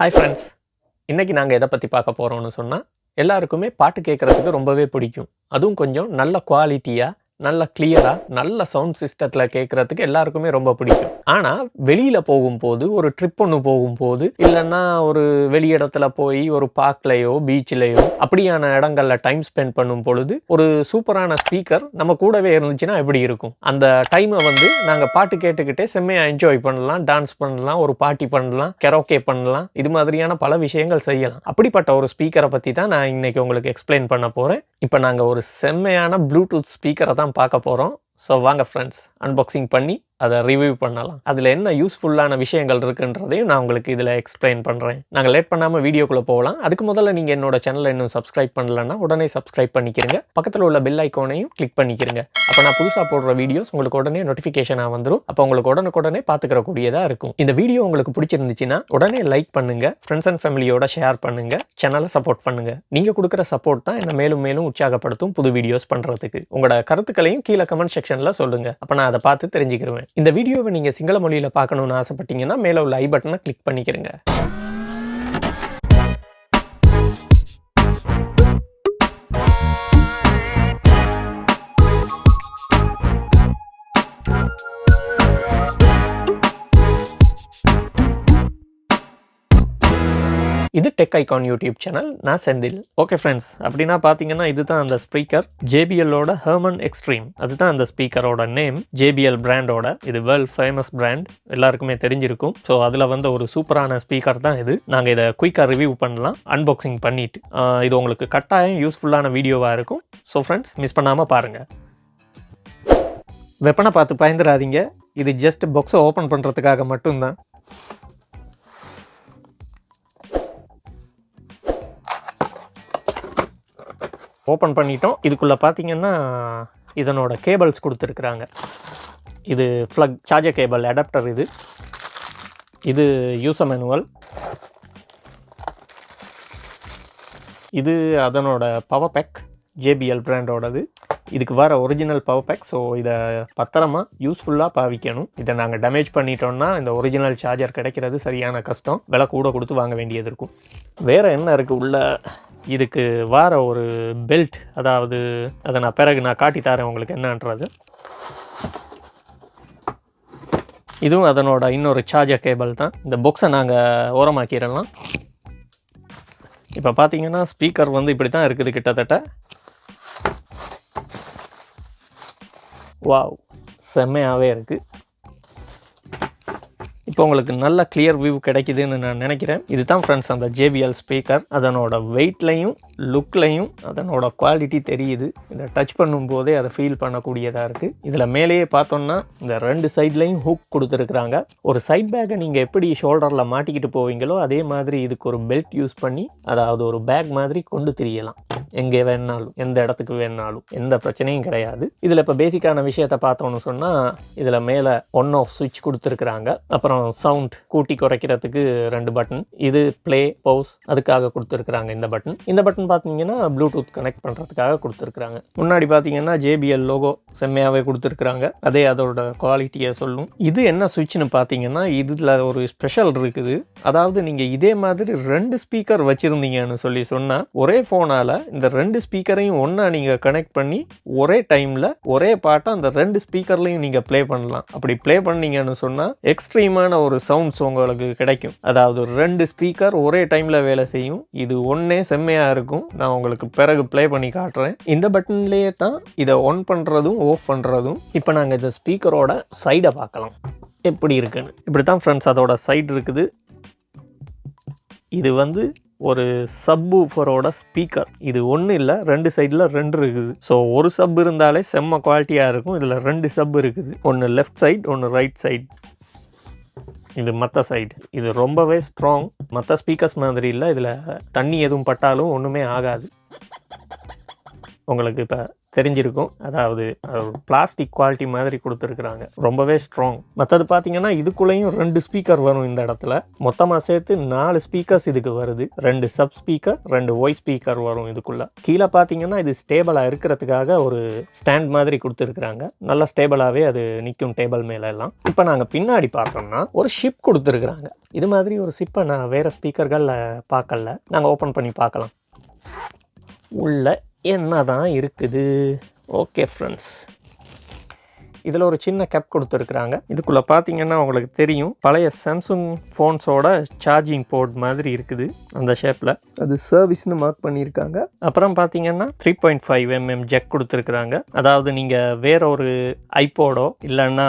Hi friends, இன்றைக்கி நாங்கள் எதை பற்றி பார்க்க போகிறோம்னு சொன்னால், எல்லாருக்குமே பாட்டு கேட்குறதுக்கு ரொம்பவே பிடிக்கும். அதுவும் கொஞ்சம் நல்ல குவாலிட்டியாக, நல்ல கிளியராக, நல்ல சவுண்ட் சிஸ்டத்தில் கேட்குறதுக்கு எல்லாருக்குமே ரொம்ப பிடிக்கும். ஆனால் வெளியில் போகும்போது, ஒரு ட்ரிப் ஒன்று போகும்போது, இல்லைன்னா ஒரு வெளி இடத்துல போய் ஒரு பார்க்லையோ பீச்சிலையோ அப்படியான இடங்களில் டைம் ஸ்பெண்ட் பண்ணும் பொழுது ஒரு சூப்பரான ஸ்பீக்கர் நம்ம கூடவே இருந்துச்சுன்னா எப்படி இருக்கும்? அந்த டைமை நாங்கள் பாட்டு கேட்டுக்கிட்டே செம்மையாக என்ஜாய் பண்ணலாம், டான்ஸ் பண்ணலாம், ஒரு பார்ட்டி பண்ணலாம், கெரோக்கே பண்ணலாம், இது மாதிரியான பல விஷயங்கள் செய்யலாம். அப்படிப்பட்ட ஒரு ஸ்பீக்கரை பற்றி தான் நான் இன்னைக்கு உங்களுக்கு எக்ஸ்பிளைன் பண்ண போகிறேன். இப்போ நாங்கள் ஒரு செம்மையான ப்ளூடூத் ஸ்பீக்கரை தான் பார்க்க போகிறோம். ஸோ வாங்க ஃப்ரெண்ட்ஸ், அன்பாக்சிங் பண்ணி அதை ரிவ்யூ பண்ணலாம். அதில் என்ன யூஸ்ஃபுல்லான விஷயங்கள் இருக்குன்றதையும் நான் உங்களுக்கு இதில் எக்ஸ்பிளைன் பண்ணுறேன். நாங்கள் லேட் பண்ணாமல் வீடியோக்குள்ளே போகலாம். அதுக்கு முதல்ல நீங்கள் என்னோட சேனலை இன்னும் சப்ஸ்கிரைப் பண்ணலன்னா உடனே சப்ஸ்கிரைப் பண்ணிக்கிறங்க. பக்கத்தில் உள்ள பெல் ஐக்கானையும் கிளிக் பண்ணிக்கிறங்க. அப்போ நான் புதுசாக போடுற வீடியோஸ் உங்களுக்கு உடனே நோட்டிஃபிகேஷனாக வந்துடும். அப்போ உங்களுக்கு உடனுக்குடனே பார்த்துக்கிறக்கூடியதாக இருக்கும். இந்த வீடியோ உங்களுக்கு பிடிச்சிருந்துச்சுன்னா உடனே லைக் பண்ணுங்கள், ஃப்ரெண்ட்ஸ் அண்ட் ஃபேமிலியோட ஷேர் பண்ணுங்கள், சேனலை சப்போர்ட் பண்ணுங்கள். நீங்கள் கொடுக்குற சப்போர்ட் தான் என்னை மேலும் மேலும் உற்சாகப்படுத்தும் புது வீடியோஸ் பண்ணுறதுக்கு. உங்களோட கருத்துக்களையும் கீழே கமெண்ட் செக்ஷனில் சொல்லுங்கள். அப்போ நான் அதை பார்த்து தெரிஞ்சுக்கிருவேன். இந்த வீடியோவை நீங்கள் சிங்கள மொழியில் பார்க்கணுன்னு ஆசைப்பட்டீங்கன்னா மேலே உள்ள ஐ பட்டனை கிளிக் பண்ணிக்கிறங்க. இது டெக் ஐகான் யூடியூப் சேனல். நான் செந்தில். ஓகே ஃப்ரெண்ட்ஸ், அப்படின்னா பார்த்தீங்கன்னா இதுதான் அந்த ஸ்பீக்கர், JBLோட ஹெர்மன் எக்ஸ்ட்ரீம். அதுதான் அந்த ஸ்பீக்கரோட நேம். JBL பிராண்டோட, இது வேர்ல்ட் ஃபேமஸ் பிராண்ட், எல்லாருக்குமே தெரிஞ்சிருக்கும். ஸோ அதில் ஒரு சூப்பரான ஸ்பீக்கர் தான் இது. நாங்கள் இதை குயிக்காக ரிவ்யூ பண்ணலாம், அன்பாக்சிங் பண்ணிட்டு. இது உங்களுக்கு கட்டாயம் யூஸ்ஃபுல்லான வீடியோவாக இருக்கும். ஸோ ஃப்ரெண்ட்ஸ், மிஸ் பண்ணாமல் பாருங்கள். வெப்பனை பார்த்து பயந்துடாதீங்க, இது ஜஸ்ட் பாக்ஸை ஓப்பன் பண்ணுறதுக்காக மட்டும்தான். ஓப்பன் பண்ணிட்டோம். இதுக்குள்ளே பார்த்தீங்கன்னா இதனோட கேபிள்ஸ் கொடுத்துருக்குறாங்க. இது ஃப்ளக் சார்ஜர் கேபிள் அடாப்டர். இது யூசர் மேனுவல். இது அதனோட பவர் பேக், JBL பிராண்டோடது. இதுக்கு வர ஒரிஜினல் பவர் பேக். ஸோ இதை பத்திரமா யூஸ்ஃபுல்லாக பாவிக்கணும். இதை நாங்கள் டேமேஜ் பண்ணிட்டோம்னா இந்த ஒரிஜினல் சார்ஜர் கிடைக்கிறது சரியான கஷ்டம், விலை கூட கொடுத்து வாங்க வேண்டியது இருக்கும். வேறு என்ன இருக்குது உள்ள? இதுக்கு வர ஒரு பெல்ட், அதாவது அதை நான் பிறகு காட்டி தரேன் உங்களுக்கு என்னன்றது. இதுவும் அதனோட இன்னொரு சார்ஜர் கேபிள் தான். இந்த பாக்ஸை நாங்கள் ஓரமாக்கிடலாம். இப்போ பார்த்தீங்கன்னா ஸ்பீக்கர் இப்படி தான் இருக்குது கிட்டத்தட்ட. வாவ், செம்மையாகவே இருக்குது. இப்போ உங்களுக்கு நல்ல கிளியர் வியூ கிடைக்குதுன்னு நான் நினைக்கிறேன். இதுதான் ஃப்ரெண்ட்ஸ் அந்த JBL ஸ்பீக்கர். அதனோட வெயிட்லையும் லுக்லையும் அதனோட குவாலிட்டி தெரியுது. இதை டச் பண்ணும்போதே அதை ஃபீல் பண்ணக்கூடியதாக இருக்குது. இதில் மேலேயே பார்த்தோன்னா இந்த ரெண்டு சைட்லையும் ஹூக் கொடுத்துருக்குறாங்க. ஒரு சைட் பேக்கை நீங்கள் எப்படி ஷோல்டரில் மாட்டிக்கிட்டு போவீங்களோ அதே மாதிரி இதுக்கு ஒரு பெல்ட் யூஸ் பண்ணி, அதாவது ஒரு பேக் மாதிரி கொண்டு திரியலாம். எங்கே வேணாலும், எந்த இடத்துக்கு வேணாலும், எந்த பிரச்சனையும் கிடையாது. இதில் இப்போ பேசிக்கான விஷயத்தை பார்த்தோன்னு சொன்னால், இதில் மேலே ஒன் ஆஃப் சுவிட்ச் கொடுத்துருக்குறாங்க. அப்புறம் சவுண்ட் கூட்டி குறைக்கிறதுக்கு 2 பட்டன். இது ப்ளே, பவுஸ், அதுக்காக கொடுத்துருக்குறாங்க இந்த பட்டன். இந்த பட்டன் பார்த்தீங்கன்னா ப்ளூடூத் கனெக்ட் பண்ணுறதுக்காக கொடுத்துருக்குறாங்க. முன்னாடி பார்த்தீங்கன்னா JBL லோகோ செம்மையாகவே கொடுத்துருக்குறாங்க. அதே அதோட குவாலிட்டியை சொல்லும். இது என்ன சுவிட்ச்னு பார்த்தீங்கன்னா, இதில் ஒரு ஸ்பெஷல் இருக்குது. அதாவது நீங்கள் இதே மாதிரி 2 ஸ்பீக்கர் வச்சுருந்தீங்கன்னு சொன்னால், ஒரே ஃபோனால் இந்த 2 ஸ்பீக்கரையும் ஒன்றா நீங்கள் கனெக்ட் பண்ணி ஒரே டைமில் ஒரே பாட்டை அந்த 2 ஸ்பீக்கர்லையும் நீங்கள் ப்ளே பண்ணலாம். அப்படி ப்ளே பண்ணீங்கன்னு சொன்னால் எக்ஸ்ட்ரீமான ஒரு சவுண்ட்ஸ் உங்களுக்கு கிடைக்கும். அதாவது 2 ஸ்பீக்கர் ஒரே டைமில் வேலை செய்யும். இது ஒன்றே செம்மையாக இருக்கும். நான் உங்களுக்கு பிறகு ப்ளே பண்ணி காட்டுறேன். இந்த பட்டன்லேயே தான் இதை ஆன் பண்ணுறதும் ஆஃப் பண்ணுறதும். இப்போ நாங்கள் இந்த ஸ்பீக்கரோட சைடை பார்க்கலாம் எப்படி இருக்குன்னு. இப்படி தான் ஃப்ரெண்ட்ஸ் அதோட சைடு இருக்குது. இது ஒரு சப்வூஃபரோட ஸ்பீக்கர். இது ஒன்றும் இல்லை, 2 சைடில் 2 இருக்குது. ஸோ ஒரு சப் இருந்தாலே செம்ம குவாலிட்டியாக இருக்கும். இதில் 2 சப் இருக்குது. ஒன்று லெஃப்ட் சைடு, ஒன்று ரைட் சைடு. இது மற்ற சைடு. இது ரொம்பவே ஸ்ட்ராங். மற்ற ஸ்பீக்கர்ஸ் மாதிரி இல்லை. இதில் தண்ணி எதுவும் பட்டாலும் ஒன்றுமே ஆகாது. உங்களுக்கு இப்போ தெரிஞ்சிருக்கும். அதாவது பிளாஸ்டிக் குவாலிட்டி மாதிரி கொடுத்துருக்குறாங்க, ரொம்பவே ஸ்ட்ராங். மற்றது பார்த்தீங்கன்னா இதுக்குள்ளேயும் 2 ஸ்பீக்கர் வரும். இந்த இடத்துல மொத்தமாக சேர்த்து 4 ஸ்பீக்கர்ஸ் இதுக்கு வருது. 2 சப் ஸ்பீக்கர், 2 வாய்ஸ் ஸ்பீக்கர் வரும் இதுக்குள்ள. கீழே பார்த்தீங்கன்னா இது ஸ்டேபிளாக இருக்கிறதுக்காக ஒரு ஸ்டாண்ட் மாதிரி கொடுத்துருக்குறாங்க. நல்லா ஸ்டேபிளாகவே அது நிற்கும் டேபிள் மேல எல்லாம். இப்போ நாங்கள் பின்னாடி பார்த்தோம்னா ஒரு ஷிப் கொடுத்துருக்குறாங்க. இது மாதிரி ஒரு ஷிப்பை நான் வேறு ஸ்பீக்கர்களில் பார்க்கல. நாங்கள் ஓப்பன் பண்ணி பார்க்கலாம் உள்ள என்ன தான் இருக்குது. ஓகே ஃப்ரெண்ட்ஸ், இதில் ஒரு சின்ன கேப் கொடுத்துருக்குறாங்க. இதுக்குள்ளே பார்த்தீங்கன்னா உங்களுக்கு தெரியும், பழைய சாம்சங் ஃபோன்ஸோட சார்ஜிங் போர்ட் மாதிரி இருக்குது அந்த ஷேப்பில். அது சர்வீஸ்னு மார்க் பண்ணியிருக்காங்க. அப்புறம் பார்த்தீங்கன்னா 3.5mm ஜெக் கொடுத்துருக்குறாங்க. அதாவது நீங்கள் வேற ஒரு ஐபோடோ இல்லைன்னா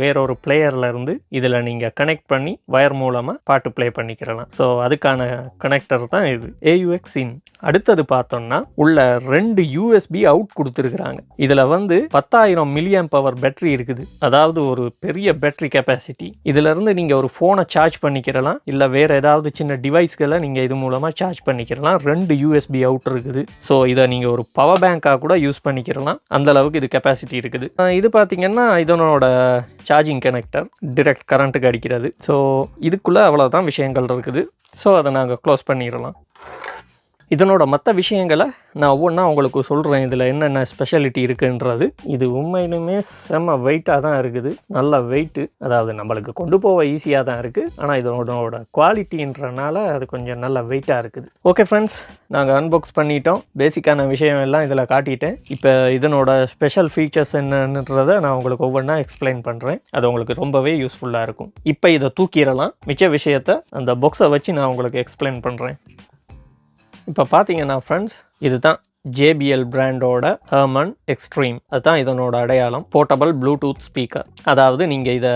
வேற ஒரு பிளேயரில் இருந்து இதில் நீங்கள் கனெக்ட் பண்ணி வயர் மூலமாக பாட்டு ப்ளே பண்ணிக்கிறலாம். ஸோ அதுக்கான கனெக்டர் தான் இது, AUX இன். அடுத்தது பார்த்தோம்னா உள்ள 2 USB அவுட் கொடுத்துருக்குறாங்க. இதில் 10,000 mAh பேட்டரி இருக்குது. அதாவது ஒரு பெரிய பேட்டரி கெப்பாசிட்டி. இதுல இருந்து நீங்க ஒரு போனை சார்ஜ் பண்ணிக்கிறலாம், இல்ல வேற ஏதாவது சின்ன டிவைஸ்களை நீங்க இது மூலமா சார்ஜ் பண்ணிக்கிறலாம். 2 USB அவுட் இருக்குது. ஸோ இதை நீங்க ஒரு பவர் பேங்காக கூட யூஸ் பண்ணிக்கிறலாம், அந்த அளவுக்கு இது கெப்பாசிட்டி இருக்குது. இது பார்த்தீங்கன்னா இதனோட சார்ஜிங் கனெக்டர், டிரெக்ட் கரண்ட்டுக்கு அடிக்கிறது. ஸோ இதுக்குள்ள அவ்வளோதான் விஷயங்கள் இருக்குது. ஸோ அதை நாங்கள் க்ளோஸ் பண்ணிடலாம். இதனோட மற்ற விஷயங்களை நான் ஒவ்வொன்றா உங்களுக்கு சொல்கிறேன், இதில் என்னென்ன ஸ்பெஷாலிட்டி இருக்குன்றது. இது உண்மையிலுமே செம்ம வெயிட்டாக தான் இருக்குது, நல்ல வெயிட்டு. அதாவது நம்மளுக்கு கொண்டு போக ஈஸியாக தான் இருக்குது, ஆனால் இதனோட குவாலிட்டின்றனால அது கொஞ்சம் நல்ல வெயிட்டாக இருக்குது. ஓகே ஃப்ரெண்ட்ஸ், நாங்கள் அன்பாக்ஸ் பண்ணிட்டோம். பேசிக்கான விஷயம் எல்லாம் இதில் காட்டிட்டேன். இப்போ இதனோட ஸ்பெஷல் ஃபீச்சர்ஸ் என்னன்றதை நான் உங்களுக்கு ஒவ்வொன்றா எக்ஸ்பிளைன் பண்ணுறேன். அது உங்களுக்கு ரொம்பவே யூஸ்ஃபுல்லாக இருக்கும். இப்போ இதை தூக்கிடலாம். மிச்ச விஷயத்தை அந்த பாக்ஸை வச்சு நான் உங்களுக்கு எக்ஸ்பிளைன் பண்ணுறேன். இப்போ பார்த்தீங்கன்னா ஃப்ரெண்ட்ஸ், இதுதான் JBL பிராண்டோட ஹெர்மன் எக்ஸ்ட்ரீம். அதுதான் இதனோட அடையாளம். Portable Bluetooth speaker. அதாவது நீங்கள் இதை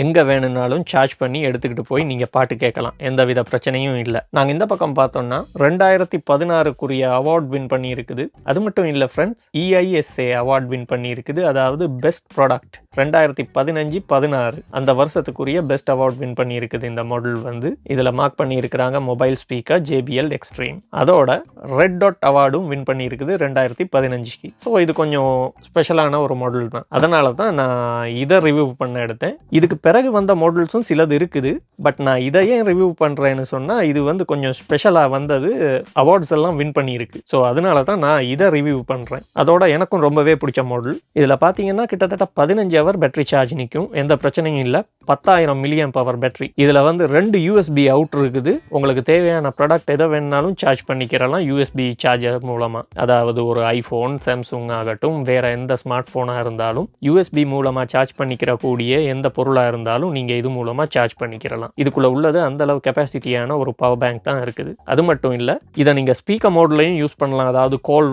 எங்கே வேணும்னாலும் சார்ஜ் பண்ணி எடுத்துக்கிட்டு போய் நீங்கள் பாட்டு கேட்கலாம், எந்த வித பிரச்சனையும் இல்லை. நாங்கள் இந்த பக்கம் பார்த்தோம்னா 2016 அவார்ட் வின் பண்ணி இருக்குது. அது மட்டும் இல்லை ஃப்ரெண்ட்ஸ், EISA அவார்ட் வின் பண்ணி இருக்குது. அதாவது பெஸ்ட் ப்ராடக்ட் 2015-16 அந்த வருஷத்துக்குரிய பெஸ்ட் அவார்ட் வின் பண்ணி இருக்குது. இந்த மாடல் இதில் மார்க் பண்ணி இருக்கிறாங்க மொபைல் ஸ்பீக்கர் JBL எக்ஸ்ட்ரீம். அதோட ரெட் டாட் அவார்டும் வின் பண்ணி இருக்குது 2015. ஸோ இது கொஞ்சம் ஸ்பெஷலான ஒரு மாடல் தான். அதனால தான் நான் இதை ரிவ்யூ பண்ண எடுத்தேன். இதுக்கு பிறகு வந்த மாடல்ஸும் சிலது இருக்குது. பட் நான் இதை ஏன் ரிவ்யூ பண்ணுறேன்னு சொன்னால், இது கொஞ்சம் ஸ்பெஷலாக வந்தது, அவார்ட்ஸ் எல்லாம் வின் பண்ணியிருக்கு. ஸோ அதனால தான் நான் இதை ரிவ்யூ பண்ணுறேன். அதோட எனக்கும் ரொம்பவே பிடிச்ச மாடல். இதில் பார்த்தீங்கன்னா கிட்டத்தட்ட 15 ஹவர் பேட்டரி சார்ஜ் நிற்கும், எந்த பிரச்சனையும் இல்லை. 10,000 mAh பேட்டரி. இதில் 2 USB அவுட் இருக்குது. உங்களுக்கு தேவையான ப்ராடக்ட் எதை வேணாலும் சார்ஜ் பண்ணிக்கிறலாம் USB சார்ஜர் மூலமாக. அதாவது ஒரு ஐஃபோன், சாம்சங் ஆகட்டும், வேற எந்த ஸ்மார்ட் ஃபோனாக இருந்தாலும் USB மூலமாக சார்ஜ் பண்ணிக்கிற கூடிய எந்த பொருளாக இருந்தாலும் நீங்கள் இது மூலமாக சார்ஜ் பண்ணிக்கிறலாம். இதுக்குள்ளே உள்ளது அந்த அளவு கெப்பாசிட்டியான ஒரு பவர் பேங்க் தான் இருக்குது. அது மட்டும் இல்லை, இதை நீங்கள் ஸ்பீக்கர் மோட்லையும் யூஸ் பண்ணலாம். அதாவது கால்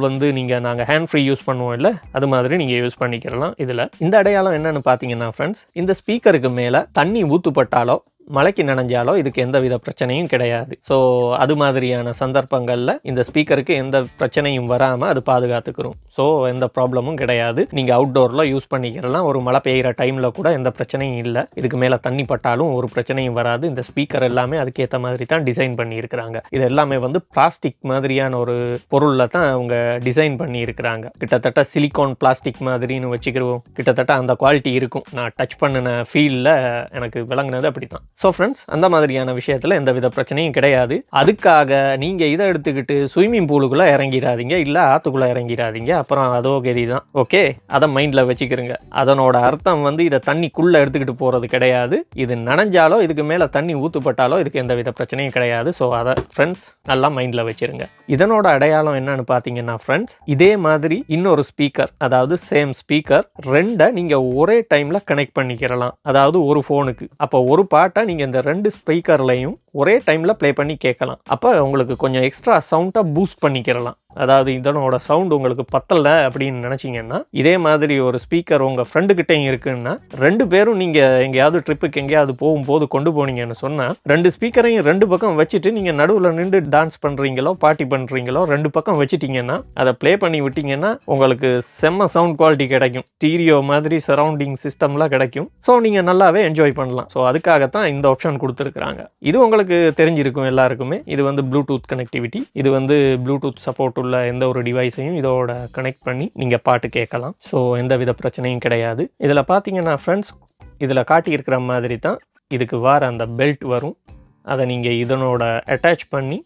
நாங்கள் ஹேண்ட் ஃப்ரீ யூஸ் பண்ணுவோம் இல்லை, அது மாதிரி நீங்கள் யூஸ் பண்ணிக்கிறலாம். இதில் இந்த அடையாளம் என்னன்னு பார்த்தீங்கன்னா ஃப்ரெண்ட்ஸ், இந்த ஸ்பீக்கருக்கு மேலே தண்ணி ஊற்றுப்பட்டாலோ மழைக்கு நனைஞ்சாலோ இதுக்கு எந்த வித பிரச்சனையும் கிடையாது. ஸோ அது மாதிரியான சந்தர்ப்பங்களில் இந்த ஸ்பீக்கருக்கு எந்த பிரச்சனையும் வராமல் அது பாதுகாத்துக்கிறோம். ஸோ எந்த ப்ராப்ளமும் கிடையாது. நீங்கள் அவுட்டோரில் யூஸ் பண்ணிக்கிறலாம். ஒரு மழை பெய்கிற டைமில் கூட எந்த பிரச்சனையும் இல்லை. இதுக்கு மேலே தண்ணி பட்டாலும் ஒரு பிரச்சனையும் வராது. இந்த ஸ்பீக்கர் எல்லாமே அதுக்கேற்ற மாதிரி தான் டிசைன் பண்ணியிருக்கிறாங்க. இது எல்லாமே பிளாஸ்டிக் மாதிரியான ஒரு பொருளில் தான் அவங்க டிசைன் பண்ணியிருக்கிறாங்க. கிட்டத்தட்ட சிலிகான் பிளாஸ்டிக் மாதிரின்னு வச்சுக்கிறோம். கிட்டத்தட்ட அந்த குவாலிட்டி இருக்கும். நான் டச் பண்ணின ஃபீலில் எனக்கு விளங்குனது அப்படி தான். ஸோ ஃப்ரெண்ட்ஸ், அந்த மாதிரியான விஷயத்தில் எந்த வித பிரச்சனையும் கிடையாது. அதுக்காக நீங்கள் இதை எடுத்துக்கிட்டு ஸ்விம்மிங் பூலுக்குள்ளே இறங்கிடாதீங்க, இல்லை ஆற்றுக்குள்ளே இறங்கிடாதீங்க. அப்புறம் அதோ கதி தான். ஓகே, அதை மைண்டில் வச்சுக்கிறோங்க. அதனோட அர்த்தம் இதை தண்ணிக்குள்ளே எடுத்துக்கிட்டு போகிறது கிடையாது. இது நனைஞ்சாலோ இதுக்கு மேலே தண்ணி ஊற்றுப்பட்டாலோ இதுக்கு எந்த வித பிரச்சனையும் கிடையாது. ஸோ அதை ஃப்ரெண்ட்ஸ் நல்லா மைண்டில் வச்சுருங்க. இதனோட அடையாளம் என்னன்னு பார்த்தீங்கன்னா ஃப்ரெண்ட்ஸ், இதே மாதிரி இன்னொரு ஸ்பீக்கர், அதாவது சேம் ஸ்பீக்கர் 2 நீங்கள் ஒரே டைமில் கனெக்ட் பண்ணிக்கிறலாம். அதாவது ஒரு ஃபோனுக்கு. அப்போ ஒரு பாட்டை நீங்கள் இந்த 2 ஸ்பீக்கர்லையும் ஒரே டைமில் ப்ளே பண்ணி கேட்கலாம். அப்போ உங்களுக்கு கொஞ்சம் எக்ஸ்ட்ரா சவுண்டாக பூஸ்ட் பண்ணிக்கிறலாம். அதாவது இதனோட சவுண்ட் உங்களுக்கு பத்தலை அப்படின்னு நினச்சிங்கன்னா, இதே மாதிரி ஒரு ஸ்பீக்கர் உங்கள் ஃப்ரெண்டுக்கிட்டையும் இருக்குன்னா 2 பேரும் நீங்கள் எங்கேயாவது ட்ரிப்புக்கு எங்கேயாவது போகும்போது கொண்டு போனீங்கன்னு சொன்னால் 2 ஸ்பீக்கரையும் 2 பக்கம் வச்சுட்டு நீங்கள் நடுவில் நின்று டான்ஸ் பண்ணுறீங்களோ பார்ட்டி பண்ணுறீங்களோ 2 பக்கம் வச்சுட்டிங்கன்னா அதை ப்ளே பண்ணி விட்டிங்கன்னா உங்களுக்கு செம்ம சவுண்ட் குவாலிட்டி கிடைக்கும். ஸ்டீரியோ மாதிரி சரௌண்டிங் சிஸ்டம்லாம் கிடைக்கும். ஸோ நீங்கள் நல்லாவே என்ஜாய் பண்ணலாம். ஸோ அதுக்காகத்தான் இந்த ஆப்ஷன் கொடுத்துருக்குறாங்க. இது உங்களுக்கு தெரிஞ்சிருக்கும் எல்லாருக்குமே. இது ப்ளூடூத் கனெக்டிவிட்டி. இது ப்ளூடூத் சப்போர்ட் உள்ள எந்த ஒரு டிவைஸையும் இதோட கனெக்ட் பண்ணி நீங்கள் பாட்டு கேட்கலாம். ஸோ எந்த வித பிரச்சனையும் கிடையாது. இதில் பார்த்தீங்கன்னா ஃப்ரெண்ட்ஸ், இதில் காட்டியிருக்கிற மாதிரி தான் இதுக்கு வர அந்த பெல்ட் வரும். அதை நீங்கள் இதனோட அட்டாச் பண்ணி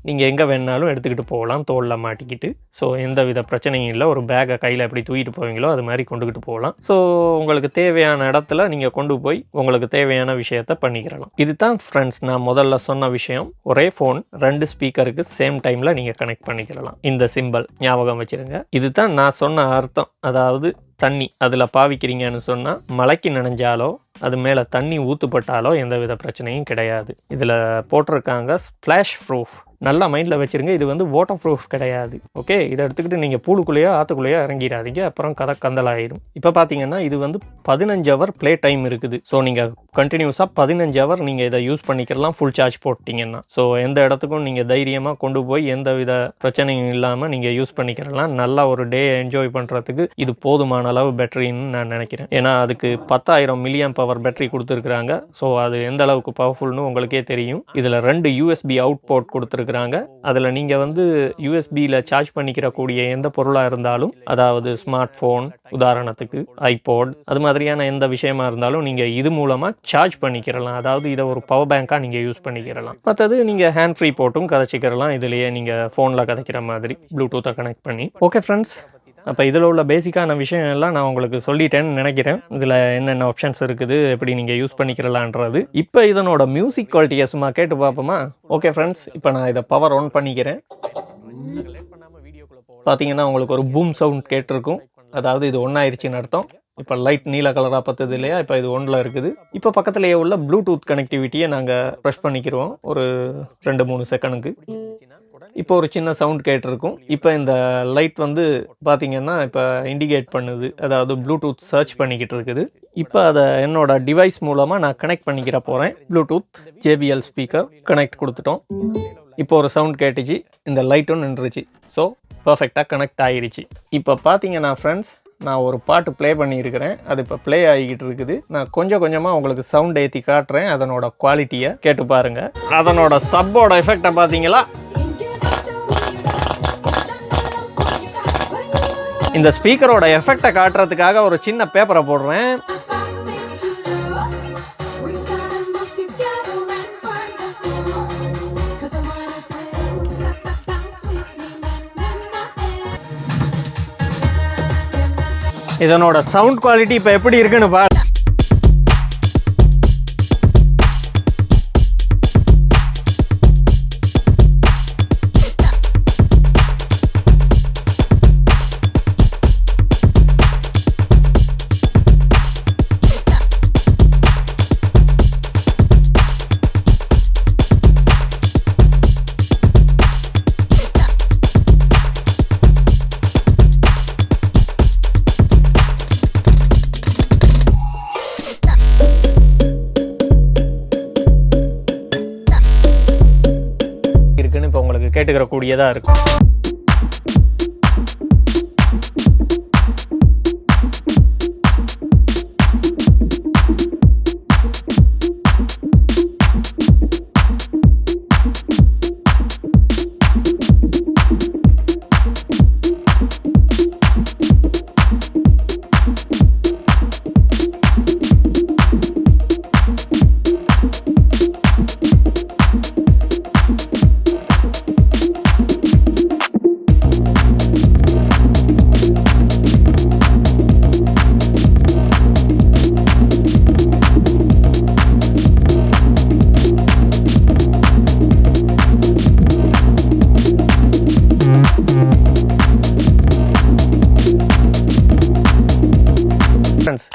நீங்கள் எங்கே வேணாலும் எடுத்துக்கிட்டு போகலாம், தோளில் மாட்டிக்கிட்டு. ஸோ எந்த வித பிரச்சனையும் இல்லை. ஒரு பேக்கை கையில் எப்படி தூக்கிட்டு போவீங்களோ அது மாதிரி கொண்டுக்கிட்டு போகலாம். ஸோ உங்களுக்கு தேவையான இடத்துல நீங்கள் கொண்டு போய் உங்களுக்கு தேவையான விஷயத்த பண்ணிக்கிறலாம். இது தான் ஃப்ரெண்ட்ஸ் நான் முதல்ல சொன்ன விஷயம். ஒரே ஃபோன் 2 ஸ்பீக்கருக்கு சேம் டைமில் நீங்கள் கனெக்ட் பண்ணிக்கிறலாம். இந்த சிம்பிள் ஞாபகம் வச்சுருங்க. இது தான் நான் சொன்ன அர்த்தம். அதாவது தண்ணி அதில் பாவிக்கிறீங்கன்னு சொன்னால் மழைக்கு நனைஞ்சாலோ அது மேலே தண்ணி ஊற்றுப்பட்டாலோ எந்த வித பிரச்சனையும் கிடையாது. இதில் போட்டிருக்காங்க ஸ்ப்ளாஷ் ப்ரூஃப். நல்லா மைண்டில் வச்சுருங்க. இது வந்து வாட்டர் ப்ரூஃப் கிடையாது. ஓகே, இதை எடுத்துக்கிட்டு நீங்கள் பூலுக்குள்ளேயோ ஆற்றுக்குள்ளேயோ இறங்கிடாதீங்க, அப்புறம் கந்தலாயிடும். இப்போ பார்த்தீங்கன்னா இது வந்து 15 ஹவர் ப்ளே டைம் இருக்குது. ஸோ நீங்கள் கண்டினியூஸாக 15 ஹவர் நீங்கள் இதை யூஸ் பண்ணிக்கலாம் ஃபுல் சார்ஜ் போட்டிங்கன்னா. ஸோ எந்த இடத்துக்கும் நீங்கள் தைரியமாக கொண்டு போய் எந்த வித பிரச்சனையும் இல்லாமல் நீங்கள் யூஸ் பண்ணிக்கிறலாம். நல்லா ஒரு டே என்ஜாய் பண்ணுறதுக்கு இது போதுமான அளவு பேட்டரின்னு நான் நினைக்கிறேன். ஏன்னா அதுக்கு 10,000 mAh பேட்டரி கொடுத்துருக்குறாங்க. ஸோ அது எந்த அளவுக்கு பவர்ஃபுல்னு உங்களுக்கே தெரியும். இதில் 2 USB அவுட் போர்ட் கொடுத்துருக்குறாங்க. அதில் நீங்கள் வந்து யூஎஸ்பியில் சார்ஜ் பண்ணிக்கிற கூடிய எந்த பொருளாக இருந்தாலும், அதாவது ஸ்மார்ட் ஃபோன் உதாரணத்துக்கு ஐபோட், அது மாதிரியான எந்த விஷயமா இருந்தாலும் நீங்கள் இது மூலமாக சார்ஜ் பண்ணிக்கிறலாம். அதாவது இதை ஒரு பவர் பேங்காக நீங்கள் யூஸ் பண்ணிக்கிறலாம். மற்றது நீங்கள் ஹேண்ட் ஃப்ரீ போட்டும் கதைச்சிக்கிறலாம். இதுலேயே நீங்கள் ஃபோனில் கதைக்கிற மாதிரி ப்ளூடூத்தை கனெக்ட் பண்ணி. ஓகே ஃப்ரெண்ட்ஸ், அப்போ இதில் உள்ள பேசிக்கான விஷயம் எல்லாம் நான் உங்களுக்கு சொல்லிட்டேன்னு நினைக்கிறேன். இதில் என்னென்ன ஆப்ஷன்ஸ் இருக்குது, எப்படி நீங்கள் யூஸ் பண்ணிக்கிறலான்றது. இப்போ இதனோட மியூசிக் குவாலிட்டியை சும்மா கேட்டு பார்ப்போமா? ஓகே ஃப்ரெண்ட்ஸ், இப்போ நான் இதை பவர் ஆன் பண்ணிக்கிறேன். பார்த்தீங்கன்னா உங்களுக்கு ஒரு பூம் சவுண்ட் கேட்டிருக்கும். அதாவது இது ஒன்றாயிருச்சுன்னு அர்த்தம். இப்போ லைட் நீல கலராக பார்த்தது இல்லையா? இப்போ இது 1ல் இருக்குது. இப்போ பக்கத்துலேயே உள்ள ப்ளூடூத் கனெக்டிவிட்டியை நாங்கள் ப்ரெஸ் பண்ணிக்கிறோம் ஒரு 2-3 செகண்டுக்கு. இப்போ ஒரு சின்ன சவுண்ட் கேட்டிருக்கும். இப்போ இந்த லைட் வந்து பார்த்தீங்கன்னா இப்போ இண்டிகேட் பண்ணுது, அதாவது ப்ளூடூத் சர்ச் பண்ணிக்கிட்டு இருக்குது. இப்போ அதை என்னோட டிவைஸ் மூலமாக நான் கனெக்ட் பண்ணிக்கிற போகிறேன். ப்ளூடூத் JBL ஸ்பீக்கர் கனெக்ட் கொடுத்துட்டோம். இப்போ ஒரு சவுண்ட் கேட்டுச்சு, இந்த லைட்டும் நின்றுச்சு. ஸோ பர்ஃபெக்டாக கனெக்ட் ஆகிடுச்சு. இப்போ பார்த்தீங்கன்னா ஃப்ரெண்ட்ஸ், நான் ஒரு பாட்டு ப்ளே பண்ணியிருக்கிறேன். அது இப்போ ப்ளே ஆகிக்கிட்டு இருக்குது. நான் கொஞ்சம் கொஞ்சமாக உங்களுக்கு சவுண்ட் ஏற்றி காட்டுறேன். அதனோட குவாலிட்டியை கேட்டு பாருங்கள். அதனோட சப்போட எஃபெக்டை பார்த்தீங்களா? இந்த ஸ்பீக்கரோட எஃபெக்டை காட்டுறதுக்காக ஒரு சின்ன பேப்பரை போடுறேன். இதனோட சவுண்ட் குவாலிட்டி இப்போ எப்படி இருக்குன்னு பாரு. கேட்டுக்கிற கூடியதாக இருக்கும்.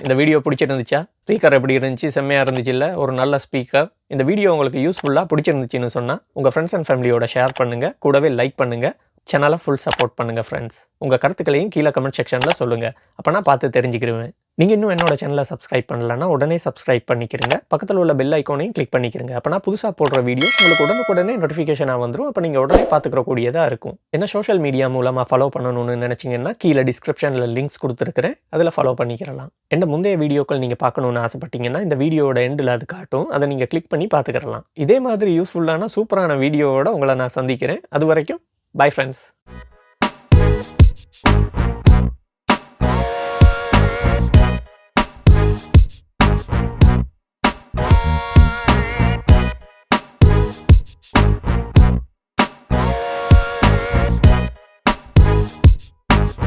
இந்த வீடியோ பிடிச்சிருந்துச்சா? ஸ்பீக்கர் எப்படி இருந்துச்சு? செம்மையாக இருந்துச்சு இல்லை? ஒரு நல்ல ஸ்பீக்கர். இந்த வீடியோ உங்களுக்கு யூஸ்ஃபுல்லாக பிடிச்சிருந்துச்சின்னு சொன்னால் உங்கள் ஃப்ரெண்ட்ஸ் அண்ட் ஃபேமிலியோட ஷேர் பண்ணுங்கள். கூடவே லைக் பண்ணுங்கள். சேனலை ஃபுல் சப்போர்ட் பண்ணுங்கள் ஃப்ரெண்ட்ஸ். உங்கள் கருத்துக்களையும் கீழே கமெண்ட் செக்ஷனில் சொல்லுங்கள். அப்போ நான் பார்த்து தெரிஞ்சுக்கிடுவேன். நீங்கள் இன்னும் என்னோட சேனலை சப்ஸ்கிரைப் பண்ணலன்னா உடனே சப்ஸ்கிரைப் பண்ணிக்கிறங்க. பக்கத்தில் உள்ள பெல் ஐக்கானையும் கிளிக் பண்ணிக்கிறங்க. அப்போ நான் புதுசாக போடுற வீடியோஸ் உங்களுக்கு உடனுக்குடனே நோட்டிஃபிகேஷனாக வந்துடும். அப்போ நீங்கள் உடனே பார்த்துக்கிறக்கூடியதாக இருக்கும். என்ன சோஷியல் மீடியா மூலமாக ஃபாலோ பண்ணணும்னு நினச்சிங்கன்னா கீழே டிஸ்கிரிப்ஷனில் லிங்க்ஸ் கொடுத்துருக்கிறேன். அதில் ஃபாலோ பண்ணிக்கிறலாம். என்ன முந்தைய வீடியோக்கள் நீங்கள் பார்க்கணுன்னு ஆசைப்பட்டீங்கன்னா இந்த வீடியோட எண்டில் அது காட்டும். அதை நீங்கள் கிளிக் பண்ணி பார்த்துக்கிறலாம். இதே மாதிரி யூஸ்ஃபுல்லான சூப்பரான வீடியோவோட உங்களை நான் சந்திக்கிறேன். அது வரைக்கும் பை ஃப்ரெண்ட்ஸ். பண்ணுங்கள்.